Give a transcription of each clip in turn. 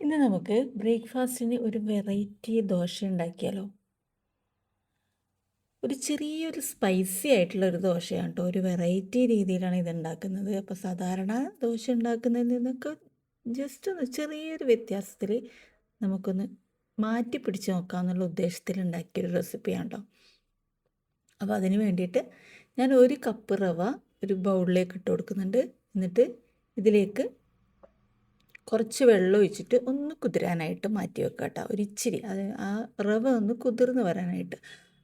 ഇന്ന് നമുക്ക് ബ്രേക്ക്ഫാസ്റ്റിന് ഒരു വെറൈറ്റി ദോശ ഉണ്ടാക്കിയാലോ? ഒരു ചെറിയൊരു സ്പൈസി ആയിട്ടുള്ള ഒരു ദോശയാണ് കേട്ടോ. ഒരു വെറൈറ്റി രീതിയിലാണ് ഇത് ഉണ്ടാക്കുന്നത്. അപ്പോൾ സാധാരണ ദോശ ഉണ്ടാക്കുന്നതിൽ നിന്നൊക്കെ ജസ്റ്റ് ഒന്ന് ചെറിയൊരു വ്യത്യാസത്തിൽ നമുക്കൊന്ന് മാറ്റി പിടിച്ച് നോക്കാമെന്നുള്ള ഉദ്ദേശത്തിൽ ഉണ്ടാക്കിയൊരു റെസിപ്പിയാണ് കേട്ടോ. അപ്പോൾ അതിന് വേണ്ടിയിട്ട് ഞാൻ ഒരു കപ്പ് റവ ഒരു ബൗളിലേക്ക് ഇട്ട് കൊടുക്കുന്നുണ്ട്. എന്നിട്ട് ഇതിലേക്ക് കുറച്ച് വെള്ളം ഒഴിച്ചിട്ട് ഒന്ന് കുതിരാനായിട്ട് മാറ്റി വെക്കുക കേട്ടോ. ഒരിച്ചിരി അത് ആ റവ ഒന്ന് കുതിർന്ന് വരാനായിട്ട്.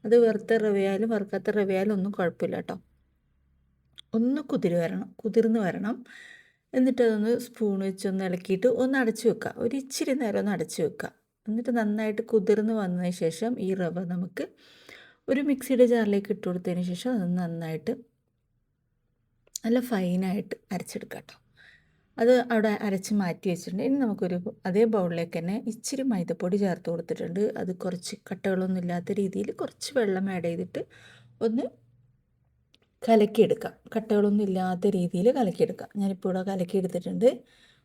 അത് വറുത്ത റവയായാലും വറുക്കാത്ത റവയായാലും ഒന്നും കുഴപ്പമില്ല കേട്ടോ. ഒന്ന് കുതിർന്ന് വരണം. എന്നിട്ട് അതൊന്ന് സ്പൂൺ വെച്ചൊന്ന് ഇളക്കിയിട്ട് ഒന്ന് അടച്ചു വെക്കുക. ഒരിച്ചിരി നേരം ഒന്ന് അടച്ചു വെക്കുക. എന്നിട്ട് നന്നായിട്ട് കുതിർന്ന് വന്നതിന് ശേഷം ഈ റവ നമുക്ക് ഒരു മിക്സിയുടെ ജാറിലേക്ക് ഇട്ട് കൊടുത്തതിന് ശേഷം അത് നന്നായിട്ട് നല്ല ഫൈനായിട്ട് അരച്ചെടുക്കാം കേട്ടോ. അത് അവിടെ അരച്ച് മാറ്റി വെച്ചിട്ടുണ്ട്. ഇനി നമുക്കൊരു അതേ ബൗളിലേക്ക് തന്നെ ഇച്ചിരി മൈദപ്പൊടി ചേർത്ത് കൊടുത്തിട്ടുണ്ട്. അത് കുറച്ച് കട്ടകളൊന്നും ഇല്ലാത്ത രീതിയിൽ കുറച്ച് വെള്ളം ആഡ് ചെയ്തിട്ട് ഒന്ന് കലക്കിയെടുക്കാം. കട്ടകളൊന്നും ഇല്ലാത്ത രീതിയിൽ കലക്കിയെടുക്കാം. ഞാനിപ്പോൾ ഇവിടെ കലക്കിയെടുത്തിട്ടുണ്ട്.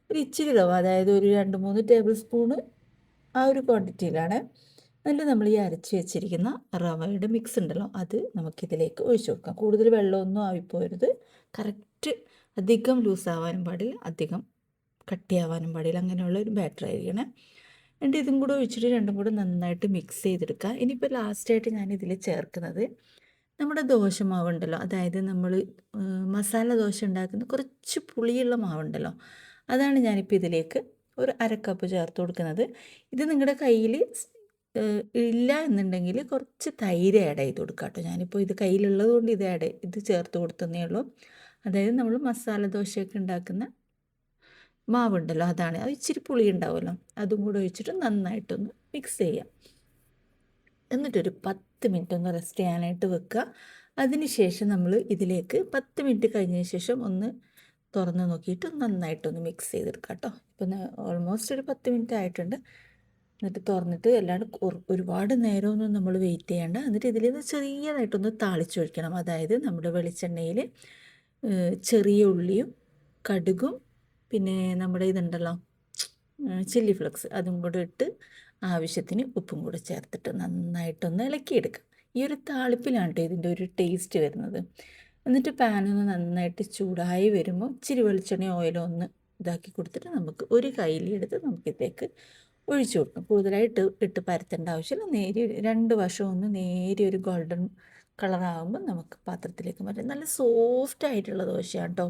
ഒരു ഇച്ചിരി റവ, അതായത് ഒരു 2-3 ടേബിൾ സ്പൂണ് ആ ഒരു ക്വാണ്ടിറ്റിയിലാണ്. എന്നിട്ട് നമ്മൾ ഈ അരച്ച് വെച്ചിരിക്കുന്ന റവയുടെ മിക്സ് ഉണ്ടല്ലോ, അത് നമുക്കിതിലേക്ക് ഒഴിച്ചു കൊടുക്കാം. കൂടുതൽ വെള്ളമൊന്നും ആവിപ്പോരുത്. കറക്റ്റ് അധികം ലൂസാവാനും പാടില്ല, അധികം കട്ടിയാവാനും പാടില്ല. അങ്ങനെയുള്ള ഒരു ബാറ്റർ ആയിരിക്കണം. എന്നിട്ട് ഇതും കൂടെ ഒഴിച്ചിട്ട് രണ്ടും കൂടെ നന്നായിട്ട് മിക്സ് ചെയ്തെടുക്കുക. ഇനിയിപ്പോൾ ലാസ്റ്റായിട്ട് ഞാനിതിൽ ചേർക്കുന്നത് നമ്മുടെ ദോശമാവുണ്ടല്ലോ, അതായത് നമ്മൾ മസാല ദോശ ഉണ്ടാക്കുന്ന കുറച്ച് പുളിയുള്ള മാവുണ്ടല്ലോ, അതാണ് ഞാനിപ്പോൾ ഇതിലേക്ക് ഒരു അരക്കപ്പ് ചേർത്ത് കൊടുക്കുന്നത്. ഇത് നിങ്ങളുടെ കയ്യിൽ ഇല്ല എന്നുണ്ടെങ്കിൽ കുറച്ച് തൈര് ആഡ് ചെയ്ത് കൊടുക്കാം കേട്ടോ. ഞാനിപ്പോൾ ഇത് കയ്യിലുള്ളത് കൊണ്ട് ഇത് ചേർത്ത് കൊടുത്തതേ ഉള്ളൂ. അതായത് നമ്മൾ മസാല ദോശയൊക്കെ ഉണ്ടാക്കുന്ന മാവുണ്ടല്ലോ, അതാണ്. അത് ഇച്ചിരി പുളി ഉണ്ടാവുമല്ലോ, അതും കൂടെ ഒഴിച്ചിട്ട് നന്നായിട്ടൊന്ന് മിക്സ് ചെയ്യാം. എന്നിട്ടൊരു 10 മിനിറ്റ് ഒന്ന് റെസ്റ്റ് ചെയ്യാനായിട്ട് വെക്കുക. അതിന് ശേഷം നമ്മൾ ഇതിലേക്ക് 10 മിനിറ്റ് കഴിഞ്ഞതിന് ശേഷം ഒന്ന് തുറന്ന് നോക്കിയിട്ട് നന്നായിട്ടൊന്ന് മിക്സ് ചെയ്തെടുക്കുക കേട്ടോ. ഇപ്പം ഓൾമോസ്റ്റ് ഒരു 10 മിനിറ്റ് ആയിട്ടുണ്ട്. എന്നിട്ട് തുറന്നിട്ട് അല്ലാണ്ട് ഒരുപാട് നേരമൊന്നും നമ്മൾ വെയിറ്റ് ചെയ്യേണ്ട. എന്നിട്ട് ഇതിൽ നിന്ന് ചെറിയതായിട്ടൊന്ന് താളിച്ചൊഴിക്കണം. അതായത് നമ്മുടെ വെളിച്ചെണ്ണയിൽ ചെറിയ ഉള്ളിയും കടുകും പിന്നെ നമ്മുടെ ഇതുണ്ടല്ലോ ചില്ലി ഫ്ലെക്സ്, അതും കൂടെ ഇട്ട് ആവശ്യത്തിന് ഉപ്പും കൂടെ ചേർത്തിട്ട് നന്നായിട്ടൊന്ന് ഇളക്കിയെടുക്കുക. ഈ ഒരു താളിപ്പിലാണ് കേട്ടോ ഇതിൻ്റെ ഒരു ടേസ്റ്റ് വരുന്നത്. എന്നിട്ട് പാനൊന്ന് നന്നായിട്ട് ചൂടായി വരുമ്പോൾ ഇച്ചിരി വെളിച്ചെണ്ണ ഓയിലോ ഒന്ന് ഇതാക്കി കൊടുത്തിട്ട് നമുക്ക് ഒരു കയ്യിലെടുത്ത് നമുക്കിതേക്ക് ഒഴിച്ചു കൊടുക്കും. കൂടുതലായിട്ട് ഇട്ട് പരത്തേണ്ട ആവശ്യമില്ല. രണ്ട് വശവും ഒന്ന് നേരിയ ഒരു ഗോൾഡൻ കളറാകുമ്പോൾ നമുക്ക് പാത്രത്തിലേക്ക് മാറ്റാം. നല്ല സോഫ്റ്റ് ആയിട്ടുള്ള ദോശയാണ് കേട്ടോ.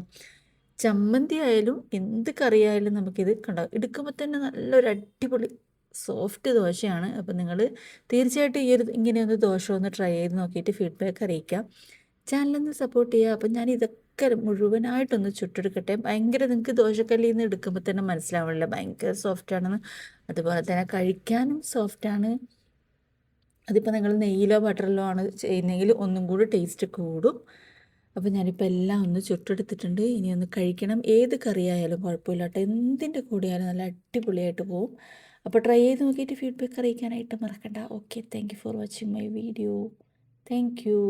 ചമ്മന്തി ആയാലും എന്ത് കറിയായാലും നമുക്കിത് എടുക്കുമ്പോൾ തന്നെ നല്ലൊരു അടിപൊളി സോഫ്റ്റ് ദോശയാണ്. അപ്പോൾ നിങ്ങൾ തീർച്ചയായിട്ടും ഇങ്ങനെയൊന്ന് ദോശ ഒന്ന് ട്രൈ ചെയ്ത് നോക്കിയിട്ട് ഫീഡ്ബാക്ക് അറിയിക്കാം. ചാനലൊന്ന് സപ്പോർട്ട് ചെയ്യുക. അപ്പം ഞാൻ ഇതൊക്കെ മുഴുവനായിട്ടൊന്ന് ചുട്ടെടുക്കട്ടെ. ഭയങ്കര നിങ്ങൾക്ക് ദോശക്കല്ലിൽ നിന്ന് എടുക്കുമ്പോൾ തന്നെ മനസ്സിലാവില്ല ഭയങ്കര സോഫ്റ്റാണെന്ന്. അതുപോലെ തന്നെ കഴിക്കാനും സോഫ്റ്റാണ്. അതിപ്പോൾ നിങ്ങൾ നെയ്യിലോ ബട്ടറിലോ ആണ് ചെയ്യുന്നതെങ്കിൽ ഒന്നും കൂടി ടേസ്റ്റ് കൂടും. അപ്പോൾ ഞാനിപ്പോൾ എല്ലാം ഒന്ന് ചുട്ടെടുത്തിട്ടുണ്ട്. ഇനി ഒന്ന് കഴിക്കണം. ഏത് കറിയായാലും കുഴപ്പമില്ല കേട്ടോ, എന്തിൻ്റെ കൂടെയായാലും നല്ല അടിപൊളിയായിട്ട് പോകും. അപ്പോൾ ട്രൈ ചെയ്ത് നോക്കിയിട്ട് ഫീഡ്ബാക്ക് അറിയിക്കാനായിട്ട് മറക്കണ്ട. Okay, thank you for watching my video. Thank you.